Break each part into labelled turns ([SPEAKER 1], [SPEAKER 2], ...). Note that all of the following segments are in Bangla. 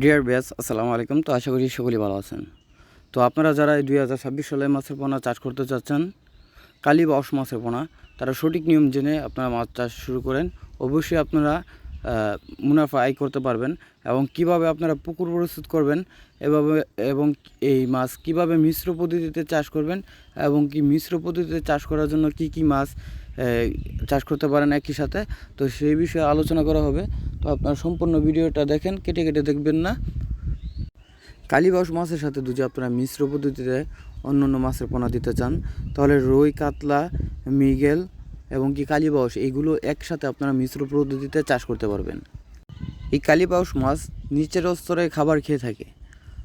[SPEAKER 1] ডিয়ার ব্যাস আসসালামু আলাইকুম। তো আশা করি সকলেই ভালো আছেন। তো আপনারা যারা এই 2026 সালে মাছের পোনা চাষ করতে চাচ্ছেন, কালি বা অস মাছের পোনা, তারা সঠিক নিয়ম জেনে আপনারা মাছ চাষ শুরু করেন। অবশ্যই আপনারা মুনাফা আয় করতে পারবেন। এবং কিভাবে আপনারা পুকুর প্রস্তুত করবেন এভাবে, এবং এই মাছ কিভাবে মিশ্র পদ্ধতিতে চাষ করবেন, এবং কি মিশ্র পদ্ধতিতে চাষ করার জন্য কি কি মাছ চাষ করতে পারেন একই সাথে, তো সেই বিষয়ে আলোচনা করা হবে। তো আপনারা সম্পূর্ণ ভিডিওটা দেখেন, কেটে কেটে দেখবেন না। কালীবাউস মাছের সাথে যদি আপনারা মিশ্র পদ্ধতিতে অন্য অন্য মাছের পোনা দিতে চান, তাহলে রুই, কাতলা, মৃগেল এবং কি কালীবাউস এইগুলো একসাথে আপনারা মিশ্র পদ্ধতিতে চাষ করতে পারবেন। এই কালীবাউস মাছ নিচের স্তরে খাবার খেয়ে থাকে।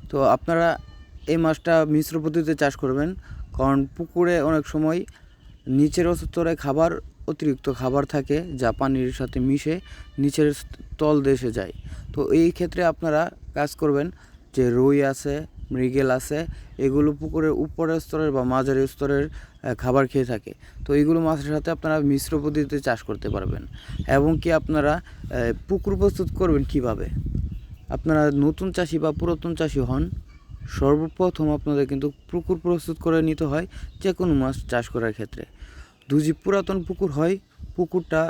[SPEAKER 1] তো আপনারা এই মাছটা মিশ্র পদ্ধতিতে চাষ করবেন, কারণ পুকুরে অনেক সময় নিচের স্তরে অতিরিক্ত খাবার থাকে, যা পানির সাথে মিশে নিচের তল দেশে যায়। তো এই ক্ষেত্রে আপনারা কাজ করবেন যে রুই আছে, মৃগেল আছে, এগুলো পুকুরের উপরের স্তরের বা মাঝারি স্তরের খাবার খেয়ে থাকে। তো এইগুলো মাছের সাথে আপনারা মিশ্র পদ্ধতিতে চাষ করতে পারবেন। এবং কি আপনারা পুকুর প্রস্তুত করবেন কিভাবে? আপনারা নতুন চাষি বা পুরাতন চাষি হন, সর্বপ্রথম আপনাদের কিন্তু পুকুর প্রস্তুত করে নিতে হয় যে কোনো মাছ চাষ করার ক্ষেত্রে। যদি পুরাতন পুকুর হয়, পুকুরটা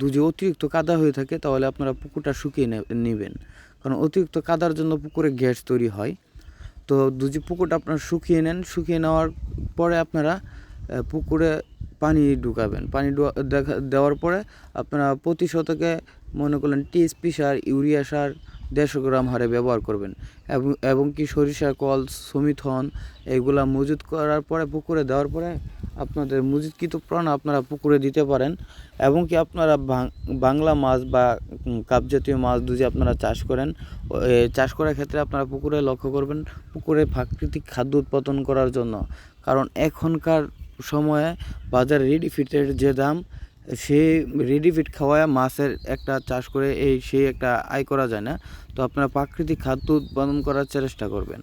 [SPEAKER 1] যদি অতিরিক্ত কাদা হয়ে থাকে, তাহলে আপনারা পুকুরটা শুকিয়ে নেবেন, কারণ অতিরিক্ত কাদার জন্য পুকুরে গ্যাস তৈরি হয়। তো যদি পুকুরটা আপনারা শুকিয়ে নেন, শুকিয়ে নেওয়ার পরে আপনারা পুকুরে পানি ঢুকাবেন। দেওয়ার পরে আপনারা প্রতি শতকে মনে করলেন টিএসপি সার, ইউরিয়া সার 150 গ্রাম হারে ব্যবহার করবেন। এবং কি সরিষা কল, সমিথন এগুলা মজুত করার পরে পুকুরে দেওয়ার পরে আপনাদের মজুতকৃত প্রাণ আপনারা পুকুরে দিতে পারেন। এবং কি আপনারা বাংলা মাছ বা কাপ জাতীয় মাছ যদি আপনারা চাষ করেন, চাষ করার ক্ষেত্রে আপনারা পুকুরে লক্ষ্য করবেন পুকুরে প্রাকৃতিক খাদ্য উৎপাদন করার জন্য। কারণ এখনকার সময়ে বাজারে রেডিফিটের যে দাম, সে রেডিফিট খাওয়ায় মাছের একটা চাষ করে সেই একটা আয় করা যায় না। তো আপনারা প্রাকৃতিক খাদ্য উৎপাদন করার চেষ্টা করবেন।